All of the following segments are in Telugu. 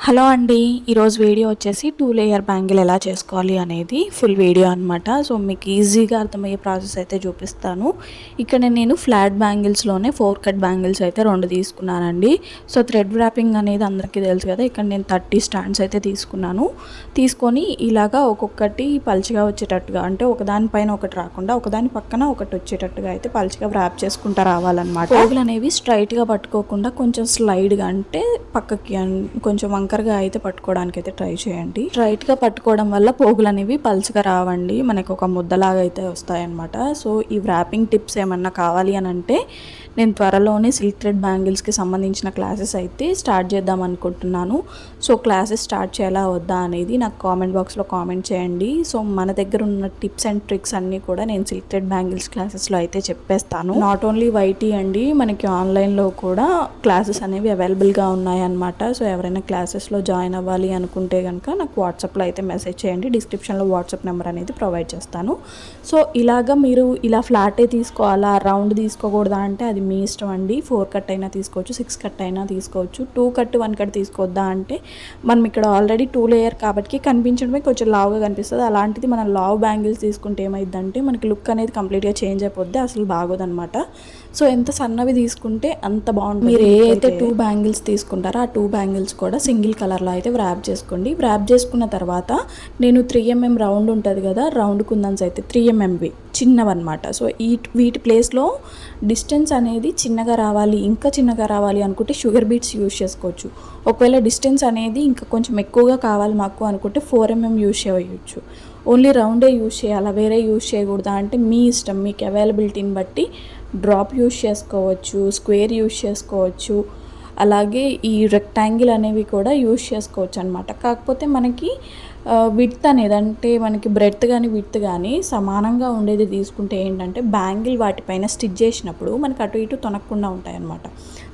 హలో అండి, ఈరోజు వీడియో వచ్చేసి 2 లేయర్ బ్యాంగిల్ ఎలా చేసుకోవాలి అనేది ఫుల్ వీడియో అనమాట. సో మీకు ఈజీగా అర్థమయ్యే ప్రాసెస్ అయితే చూపిస్తాను. ఇక్కడ నేను ఫ్లాట్ బ్యాంగిల్స్లోనే 4 కట్ బ్యాంగిల్స్ అయితే 2 తీసుకున్నానండి. సో థ్రెడ్ వ్రాపింగ్ అనేది అందరికీ తెలుసు కదా. ఇక్కడ నేను 30 స్టాండ్స్ అయితే తీసుకొని ఇలాగా ఒక్కొక్కటి పల్చగా వచ్చేటట్టుగా, అంటే ఒకదానిపైన ఒకటి రాకుండా ఒకదాని పక్కన ఒకటి వచ్చేటట్టుగా అయితే పల్చగా వ్రాప్ చేసుకుంటూ రావాలన్నమాట. పోగులు అనేవి స్ట్రైట్గా పట్టుకోకుండా కొంచెం స్లైడ్గా, అంటే పక్కకి కొంచెం వంకరగా అయితే పట్టుకోవడానికి అయితే ట్రై చేయండి. స్ట్రైట్ గా పట్టుకోవడం వల్ల పోగులు అనేవి పల్చగా రావండి, మనకు ఒక ముద్దలాగా అయితే వస్తాయన్నమాట. సో ఈ వ్రాపింగ్ టిప్స్ ఏమన్నా కావాలి అని అంటే నేను త్వరలోనే సిల్క్ థ్రెడ్ బ్యాంగిల్స్కి సంబంధించిన క్లాసెస్ అయితే స్టార్ట్ చేద్దాం అనుకుంటున్నాను. సో క్లాసెస్ స్టార్ట్ చేయాలా వద్దా అనేది నాకు కామెంట్ బాక్స్లో కామెంట్ చేయండి. సో మన దగ్గర ఉన్న టిప్స్ అండ్ ట్రిక్స్ అన్నీ కూడా నేను సిల్క్ థ్రెడ్ బ్యాంగిల్స్ క్లాసెస్లో అయితే చెప్పేస్తాను. నాట్ ఓన్లీ వైటీ అండి, మనకి ఆన్లైన్లో కూడా క్లాసెస్ అనేవి అవైలబుల్గా ఉన్నాయన్నమాట. సో ఎవరైనా క్లాసెస్లో జాయిన్ అవ్వాలి అనుకుంటే కనుక నాకు వాట్సాప్లో అయితే మెసేజ్ చేయండి. డిస్క్రిప్షన్లో వాట్సాప్ నెంబర్ అనేది ప్రొవైడ్ చేస్తాను. సో ఇలాగా మీరు ఇలా ఫ్లాటే తీసుకోవాలా, రౌండ్ తీసుకోకూడదా అంటే అది మీ ఇష్టం అండి. 4 కట్ అయినా తీసుకోవచ్చు, 6 కట్ అయినా తీసుకోవచ్చు. 2 కట్ 1 కట్ తీసుకోవద్దా అంటే మనం ఇక్కడ ఆల్రెడీ 2 లేయర్ కాబట్టి కనిపించడమే కొంచెం లావుగా కనిపిస్తుంది. అలాంటిది మనం లావ్ బ్యాంగిల్స్ తీసుకుంటే ఏమైందంటే మనకి లుక్ అనేది కంప్లీట్గా చేంజ్ అయిపోద్ది, అసలు బాగోదన్నమాట. సో ఎంత సన్నవి తీసుకుంటే అంత బాగుంటుంది. మీరు ఏ అయితే 2 బ్యాంగిల్స్ తీసుకుంటారో ఆ 2 బ్యాంగిల్స్ కూడా సింగిల్ కలర్లో అయితే వ్రాప్ చేసుకోండి. వ్రాప్ చేసుకున్న తర్వాత నేను 3mm రౌండ్ ఉంటుంది కదా, రౌండ్ కుందన్స్ అయితే 3mmవి చిన్నవన్నమాట. సో వీటి ప్లేస్లో డిస్టెన్స్ అనేది చిన్నగా రావాలి, ఇంకా చిన్నగా రావాలి అనుకుంటే షుగర్ బీట్స్ యూజ్ చేసుకోవచ్చు. ఒకవేళ డిస్టెన్స్ అనేది ఇంకా కొంచెం ఎక్కువగా కావాలి మాకు అనుకుంటే 4mm యూజ్ చేయవచ్చు. ఓన్లీ రౌండే యూజ్ చేయాలా, వేరే యూజ్ చేయకూడదా అంటే మీ ఇష్టం, మీకు అవైలబిలిటీని బట్టి డ్రాప్ యూజ్ చేసుకోవచ్చు, స్క్వేర్ యూజ్ చేసుకోవచ్చు, అలాగే ఈ రెక్టాంగిల్ అనేవి కూడా యూజ్ చేసుకోవచ్చు అనమాట. కాకపోతే మనకి విడ్త్ అనేది, అంటే మనకి బ్రెడ్త్ కానీ విడ్త్ కానీ సమానంగా ఉండేది తీసుకుంటే ఏంటంటే బ్యాంగిల్ వాటిపైన స్టిచ్ చేసినప్పుడు మనకి అటు ఇటు తొనక్కుండా ఉంటాయి అన్నమాట.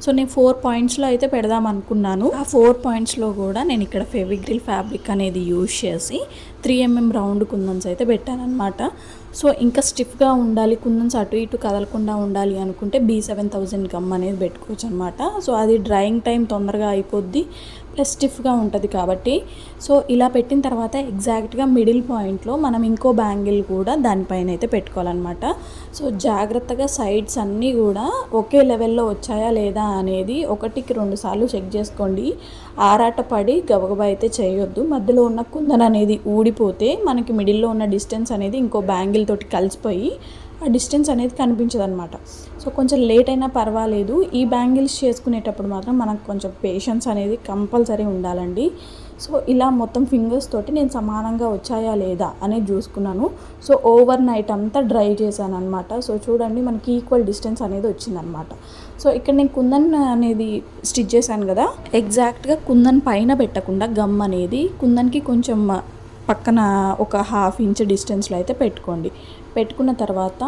సో నేను 4 పాయింట్స్లో అయితే పెడదాం అనుకున్నాను. ఆ 4 పాయింట్స్లో కూడా నేను ఇక్కడ ఫెవిగ్రిల్ ఫ్యాబ్రిక్ అనేది యూజ్ చేసి 3mm రౌండ్ కుందన్స్ అయితే పెట్టాను అనమాట. సో ఇంకా స్టిఫ్గా ఉండాలి, కుందన్స్ అటు ఇటు కదలకుండా ఉండాలి అనుకుంటే B7000 గమ్ అనేది పెట్టుకోవచ్చు అనమాట. సో అది డ్రైయింగ్ టైం తొందరగా అయిపోద్ది, ప్లస్ స్టిఫ్గా ఉంటుంది కాబట్టి. సో ఇలా పెట్టిన తర్వాత ఎగ్జాక్ట్గా మిడిల్ పాయింట్లో మనం ఇంకో బ్యాంగిల్ కూడా దానిపైన అయితే పెట్టుకోవాలన్నమాట. సో జాగ్రత్తగా సైడ్స్ అన్నీ కూడా ఒకే లెవెల్లో వచ్చాయా లేదా అనేది 1కి 2 సార్లు చెక్ చేసుకోండి. ఆరాట పడి గబగబా అయితే చేయొద్దు. మధ్యలో ఉన్న కుందన్ అనేది ఊడిపోతే మనకి మిడిల్లో ఉన్న డిస్టెన్స్ అనేది ఇంకో బ్యాంగిల్ తోటి కలిసిపోయి ఆ డిస్టెన్స్ అనేది కనిపించదు అనమాట. సో కొంచెం లేట్ అయినా పర్వాలేదు, ఈ బ్యాంగిల్స్ చేసుకునేటప్పుడు మాత్రం మనకు కొంచెం పేషెన్స్ అనేది కంపల్సరీ ఉండాలండి. సో ఇలా మొత్తం ఫింగర్స్ తోటి నేను సమానంగా వచ్చాయా లేదా అనేది చూసుకున్నాను. సో ఓవర్ నైట్ అంతా డ్రై చేశాను అనమాట. సో చూడండి మనకి ఈక్వల్ డిస్టెన్స్ అనేది వచ్చిందనమాట. సో ఇక్కడ నేను కుందన్ అనేది స్టిచ్ చేశాను కదా, ఎగ్జాక్ట్గా కుందన్ పైన పెట్టకుండా గమ్ అనేది కుందన్కి కొంచెం పక్కన ఒక 1/2 ఇంచ్ డిస్టెన్స్లో అయితే పెట్టుకున్న తర్వాత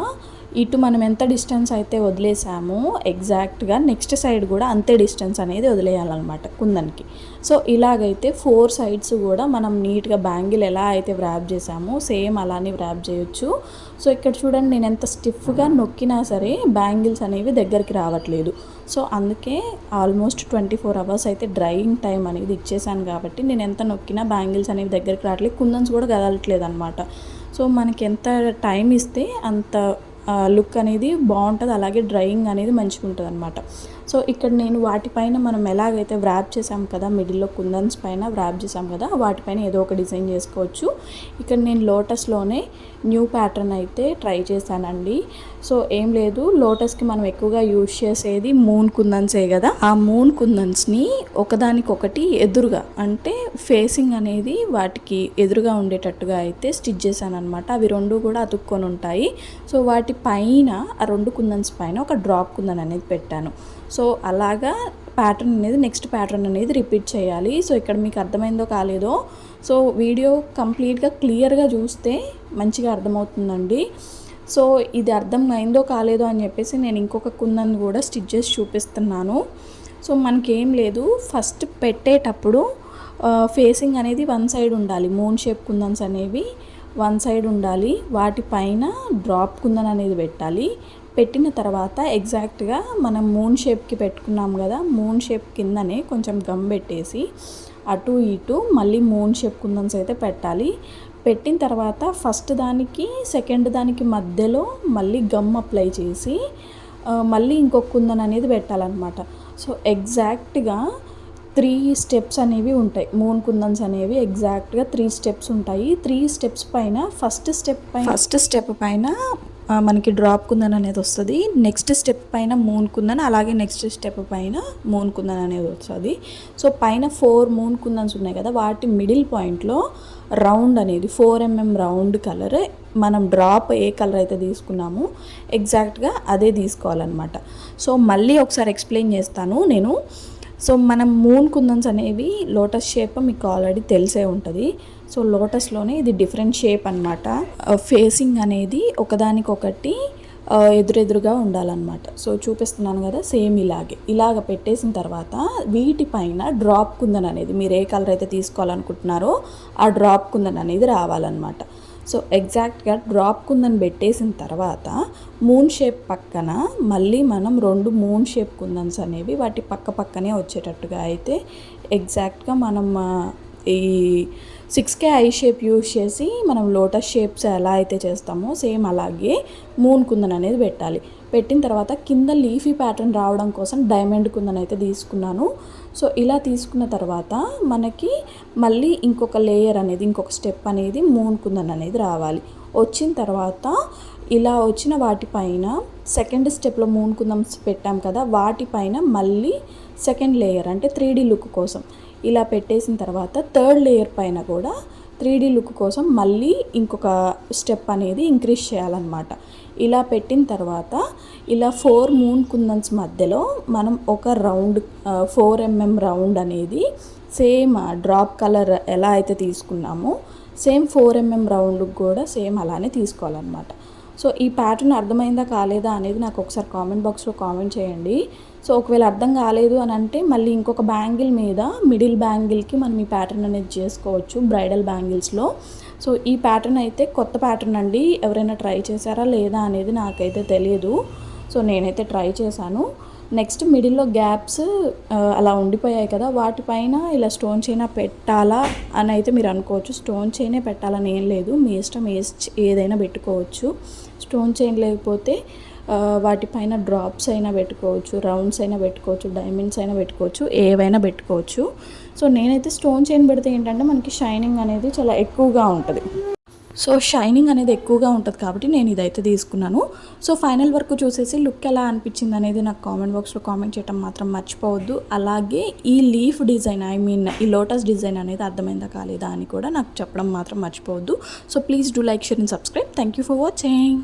ఇటు మనం ఎంత డిస్టెన్స్ అయితే వదిలేసామో ఎగ్జాక్ట్గా నెక్స్ట్ సైడ్ కూడా అంతే డిస్టెన్స్ అనేది వదిలేయాలన్నమాట కుందన్కి. సో ఇలాగైతే 4 సైడ్స్ కూడా మనం నీట్గా బ్యాంగిల్ ఎలా అయితే వ్రాప్ చేసామో సేమ్ అలానే వ్రాప్ చేయొచ్చు. సో ఇక్కడ చూడండి నేను ఎంత స్టిఫ్గా నొక్కినా సరే బ్యాంగిల్స్ అనేవి దగ్గరికి రావట్లేదు. సో అందుకే ఆల్మోస్ట్ 24 అవర్స్ అయితే డ్రైయింగ్ టైం అనేది ఇచ్చేసాను కాబట్టి నేను ఎంత నొక్కినా బ్యాంగిల్స్ అనేవి దగ్గరికి రావట్లేదు, కుందన్స్ కూడా కదలట్లేదు అనమాట. సో మనకి ఎంత టైం ఇస్తే అంత లుక్ అనేది బాగుంటుంది, అలాగే డ్రైయింగ్ అనేది మంచిగా ఉంటుంది అనమాట. సో ఇక్కడ నేను వాటిపైన మనం ఎలాగైతే వ్రాప్ చేసాం కదా, మిడిల్లో కుందన్స్ పైన వ్రాప్ చేసాం కదా, వాటిపైన ఏదో ఒక డిజైన్ చేసుకోవచ్చు. ఇక్కడ నేను లోటస్లోనే న్యూ ప్యాటర్న్ అయితే ట్రై చేశానండి. సో ఏం లేదు, లోటస్కి మనం ఎక్కువగా యూజ్ చేసేది మూన్ కుందన్సే కదా, ఆ మూన్ కుందన్స్ని ఒకదానికొకటి ఎదురుగా, అంటే ఫేసింగ్ అనేది వాటికి ఎదురుగా ఉండేటట్టుగా అయితే స్టిచ్ చేశాను అనమాట. అవి 2 కూడా అతుక్కొని ఉంటాయి. సో వాటి పైన ఆ 2 కుందన్స్ పైన ఒక డ్రాప్ కుందన్ అనేది పెట్టాను. సో అలాగా ప్యాటర్న్ అనేది నెక్స్ట్ ప్యాటర్న్ అనేది రిపీట్ చేయాలి. సో ఇక్కడ మీకు అర్థమైందో కాలేదో, సో వీడియో కంప్లీట్గా క్లియర్గా చూస్తే మంచిగా అర్థమవుతుందండి. సో ఇది అర్థం అయిందో కాలేదో అని చెప్పేసి నేను ఇంకొక కుందన్ కూడా స్టిచ్ చేసి చూపిస్తున్నాను. సో మనకేం లేదు, ఫస్ట్ పెట్టేటప్పుడు ఫేసింగ్ అనేది 1 సైడ్ ఉండాలి. మూన్ షేప్ కుందన్స్ అనేవి 1 సైడ్ ఉండాలి. వాటిపైన డ్రాప్ కుందన్ అనేది పెట్టాలి. పెట్టిన తర్వాత ఎగ్జాక్ట్గా మనం మూన్ షేప్కి పెట్టుకున్నాం కదా, మూన్ షేప్ కిందనే కొంచెం గమ్ పెట్టేసి అటు ఇటు మళ్ళీ మూన్ షేప్ కుందన్స్ అయితే పెట్టాలి. పెట్టిన తర్వాత ఫస్ట్ దానికి సెకండ్ దానికి మధ్యలో మళ్ళీ గమ్ అప్లై చేసి మళ్ళీ ఇంకొక కుందన్ అనేది పెట్టాలన్నమాట. సో ఎగ్జాక్ట్గా 3 స్టెప్స్ అనేవి ఉంటాయి. మూన్ కుందన్స్ అనేవి ఎగ్జాక్ట్గా 3 స్టెప్స్ ఉంటాయి. 3 స్టెప్స్ పైన ఫస్ట్ స్టెప్ పైన మనకి డ్రాప్ కుందన్ అనేది వస్తుంది. నెక్స్ట్ స్టెప్ పైన మూన్ కుందన్, అలాగే నెక్స్ట్ స్టెప్ పైన మూన్ కుందన్ అనేది వస్తుంది. సో పైన 4 మూన్ కుందన్స్ ఉన్నాయి కదా, వాటి మిడిల్ పాయింట్లో రౌండ్ అనేది 4 mm రౌండ్ కలర్, మనం డ్రాప్ ఏ కలర్ అయితే తీసుకున్నామో ఎగ్జాక్ట్గా అదే తీసుకోవాలన్నమాట. సో మళ్ళీ ఒకసారి ఎక్స్ప్లెయిన్ చేస్తాను నేను. సో మనం మూన్ కుందన్స్ అనేవి లోటస్ షేప్ మీకు ఆల్రెడీ తెలిసే ఉంటుంది. సో లోటస్లోనే ఇది డిఫరెంట్ షేప్ అనమాట. ఫేసింగ్ అనేది ఒకదానికొకటి ఎదురెదురుగా ఉండాలన్నమాట. సో చూపిస్తున్నాను కదా, సేమ్ ఇలాగ పెట్టేసిన తర్వాత వీటిపైన డ్రాప్ కుందన్ అనేది మీరు ఏ కలర్ అయితే తీసుకోవాలనుకుంటున్నారో ఆ డ్రాప్ కుందన్ అనేది రావాలన్నమాట. సో ఎగ్జాక్ట్గా డ్రాప్ కుందన్ పెట్టేసిన తర్వాత మూన్ షేప్ పక్కన మళ్ళీ మనం 2 మూన్ షేప్ కుందన్స్ అనేవి వాటి పక్కనే వచ్చేటట్టుగా అయితే ఎగ్జాక్ట్గా మనం ఈ 6K ఐ షేప్ యూజ్ చేసి మనం లోటస్ షేప్స్ ఎలా అయితే చేస్తామో సేమ్ అలాగే మూన్ కుందన్ అనేది పెట్టాలి. పెట్టిన తర్వాత కింద లీఫీ ప్యాటర్న్ రావడం కోసం డైమండ్ కుందన్ అయితే తీసుకున్నాను. సో ఇలా తీసుకున్న తర్వాత మనకి మళ్ళీ ఇంకొక లేయర్ అనేది, ఇంకొక స్టెప్ అనేది మూన్ కుందన్ అనేది రావాలి. వచ్చిన తర్వాత ఇలా వచ్చిన వాటిపైన సెకండ్ స్టెప్లో మూన్ కుందన్స్ పెట్టాం కదా, వాటిపైన మళ్ళీ సెకండ్ లేయర్ అంటే 3D లుక్ కోసం ఇలా పెట్టేసిన తర్వాత థర్డ్ లేయర్ పైన కూడా 3D లుక్ కోసం మళ్ళీ ఇంకొక స్టెప్ అనేది ఇంక్రీజ్ చేయాలన్నమాట. ఇలా పెట్టిన తర్వాత ఇలా 4 మూన్ కుందన్స్ మధ్యలో మనం ఒక రౌండ్ 4 mm రౌండ్ అనేది సేమ్ డ్రాప్ కలర్ ఎలా అయితే తీసుకున్నామో సేమ్ 4 mm రౌండ్ కూడా సేమ్ అలానే తీసుకోవాలన్నమాట. సో ఈ ప్యాటర్న్ అర్థమైందా కాలేదా అనేది నాకు ఒకసారి కామెంట్ బాక్స్లో కామెంట్ చేయండి. సో ఒకవేళ అర్థం కాలేదు అని అంటే మళ్ళీ ఇంకొక బ్యాంగిల్ మీద మిడిల్ బ్యాంగిల్కి మనం ఈ ప్యాటర్న్ అనేది చేసుకోవచ్చు బ్రైడల్ బ్యాంగిల్స్లో. సో ఈ ప్యాటర్న్ అయితే కొత్త ప్యాటర్న్ అండి, ఎవరైనా ట్రై చేశారా లేదా అనేది నాకైతే తెలియదు. సో నేనైతే ట్రై చేశాను. నెక్స్ట్ మిడిల్లో గ్యాప్స్ అలా ఉండిపోయాయి కదా, వాటిపైన ఇలా స్టోన్ చైన్ పెట్టాలా అని అయితే మీరు అనుకోవచ్చు. స్టోన్ చైనే పెట్టాలని ఏం లేదు, మీ ఇష్టం ఏదైనా పెట్టుకోవచ్చు. స్టోన్ చైన్ లేకపోతే వాటిపైన డ్రాప్స్ అయినా పెట్టుకోవచ్చు, రౌండ్స్ అయినా పెట్టుకోవచ్చు, డైమండ్స్ అయినా పెట్టుకోవచ్చు, ఏవైనా పెట్టుకోవచ్చు. సో నేనైతే స్టోన్ చైన్ పెడితే ఏంటంటే మనకి షైనింగ్ అనేది చాలా ఎక్కువగా ఉంటుంది. సో షైనింగ్ అనేది ఎక్కువగా ఉంటుంది కాబట్టి నేను ఇదైతే తీసుకున్నాను. సో ఫైనల్ వరకు చూసేసి లుక్ ఎలా అనిపించింది అనేది నాకు కామెంట్ బాక్స్లో కామెంట్ చేయడం మాత్రం మర్చిపోవద్దు. అలాగే ఈ లీఫ్ డిజైన్ ఈ లోటస్ డిజైన్ అనేది అర్థమైందా కాలేదా అని కూడా నాకు చెప్పడం మాత్రం మర్చిపోవద్దు. So please do like, share and subscribe. Thank you for watching.